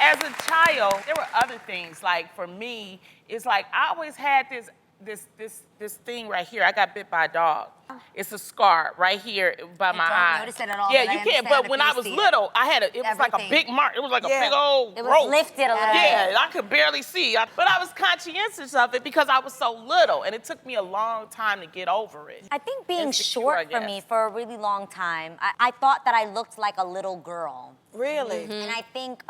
as a child, there were other things. Like for me, it's like I always had this thing right here. I got bit by a dog. It's a scar right here by my eye. I don't notice it at all. Yeah, you can't. But when I was little, I had it was like a big mark. It was like a big old It was rope. lifted a little bit. Yeah, I could barely see. But I was conscientious of it because I was so little, and it took me a long time to get over it. I think being short for me for a really long time, I thought that I looked like a little girl. Really? And I think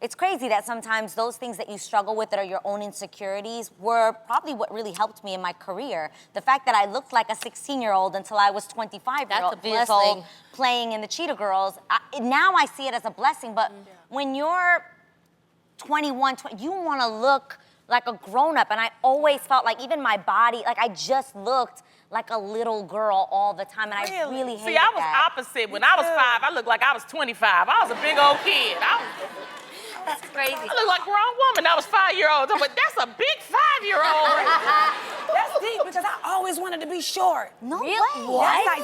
it's crazy that sometimes those things that you struggle with that are your own insecurities were probably what really helped me in my career. The fact that I looked like a 16-year-old until I was 25 years old playing in the Cheetah Girls, now I see it as a blessing, but when you're 21, you want to look like a grown-up, and I always felt like even my body, like I just looked like a little girl all the time, and I really hated that. See, I was opposite. When I was 5, I looked like I was 25. I was a big old kid. That's crazy. I look like a grown woman. I was 5-year-old. But that's a big 5-year-old. That's deep because I always wanted to be short. No way. Yes, I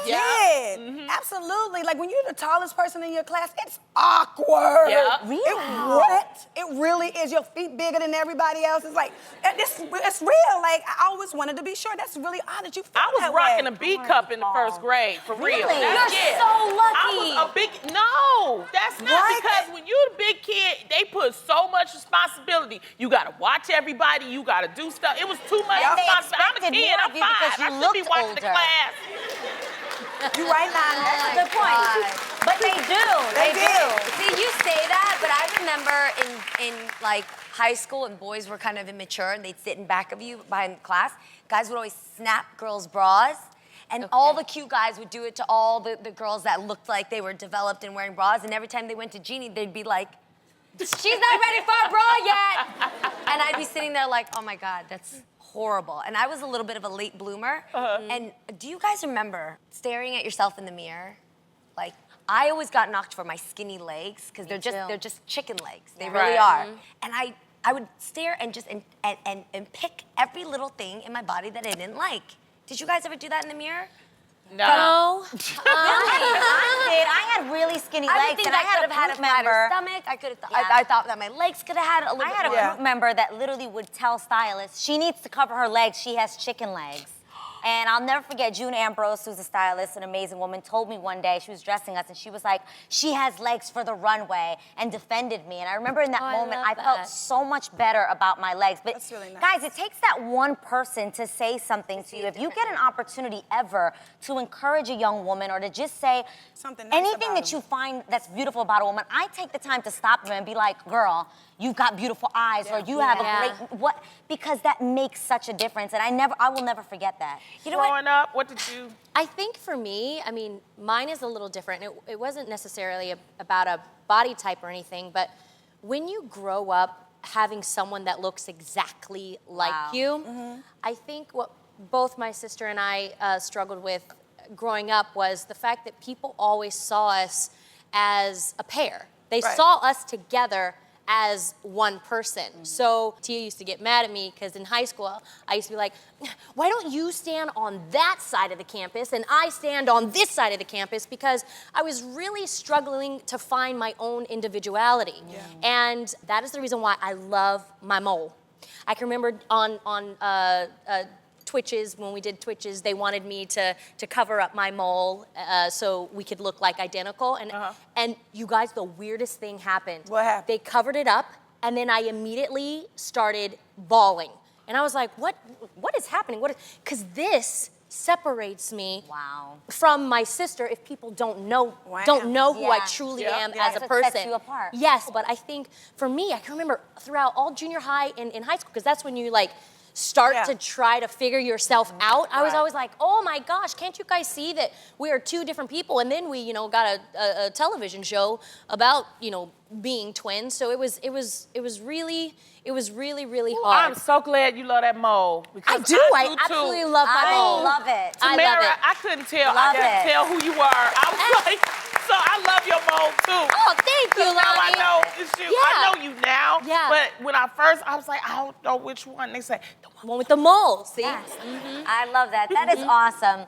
did. Absolutely. Like when you're the tallest person in your class, it's awkward. Yeah. Really? It really is. Your feet bigger than everybody else. It's like, it's real. Like I always wanted to be short. That's really odd that you feel I was that rocking way. a B cup in the 1st grade, for real. Really? You're so lucky. I was a big, no, that's not because when you're a big kid, they put so much responsibility. You gotta watch everybody, you gotta do stuff. It was too much responsibility. I'm a kid, I'm 5. I should be watching the class. You right now. That's a good point. But they do. They do. See, you say that, but I remember in like high school and boys were kind of immature and they'd sit in back of you behind class. Guys would always snap girls' bras. And all the cute guys would do it to all the girls that looked like they were developed and wearing bras. And every time they went to Jeannie, they'd be like, she's not ready for a bra yet. And I'd be sitting there like, oh my God, that's horrible. And I was a little bit of a late bloomer. And do you guys remember staring at yourself in the mirror? Like, I always got knocked for my skinny legs because they're just chicken legs. They really are. And I would stare and just and pick every little thing in my body that I didn't like. Did you guys ever do that in the mirror? No. I had really skinny legs, I think and I had a had a flatter stomach. I thought that my legs could have had a little bit I had a group member that literally would tell stylists she needs to cover her legs. She has chicken legs. And I'll never forget June Ambrose, who's a stylist, an amazing woman, told me one day, she was dressing us, and she was like, she has legs for the runway, and defended me. And I remember in that moment, I felt so much better about my legs. But that's really nice. Guys, it takes that one person to say something to you. If you get an opportunity ever to encourage a young woman or to just say something nice anything that you find that's beautiful about a woman, I take the time to stop them and be like, girl, you've got beautiful eyes, or you have a great, because that makes such a difference. And I will never forget that. You know, growing up, what did you? I think for me, I mean, mine is a little different. It wasn't necessarily about a body type or anything, but when you grow up having someone that looks exactly like you, I think what both my sister and I struggled with growing up was the fact that people always saw us as a pair. They saw us together as one person. So Tia used to get mad at me because in high school, I used to be like, why don't you stand on that side of the campus and I stand on this side of the campus? Because I was really struggling to find my own individuality. And that is the reason why I love my mole. I can remember on Twitches, when we did Twitches, they wanted me to cover up my mole so we could look like identical. And you guys, the weirdest thing happened. What happened? They covered it up, and then I immediately started bawling. And I was like, what is happening? Because this separates me from my sister if people don't know who I truly am as a person. Sets you apart. Yes, but I think for me, I can remember throughout all junior high and in high school, because that's when you like start to try to figure yourself out. I was always like, oh my gosh, can't you guys see that we are two different people? And then we, you know, got a television show about, you know, being twins. So it was really hard. I'm so glad you love that mole. I do. I absolutely love my mole. I love it. Tamara, I couldn't tell. I couldn't tell who you were. I was like, so I love your mole too. Oh, thank you, Now I Lonnie. know it's you. I know you now. Yeah. But when I was like, I don't know which one. They say, The one with the mole, see? Yes. I love that. That is awesome.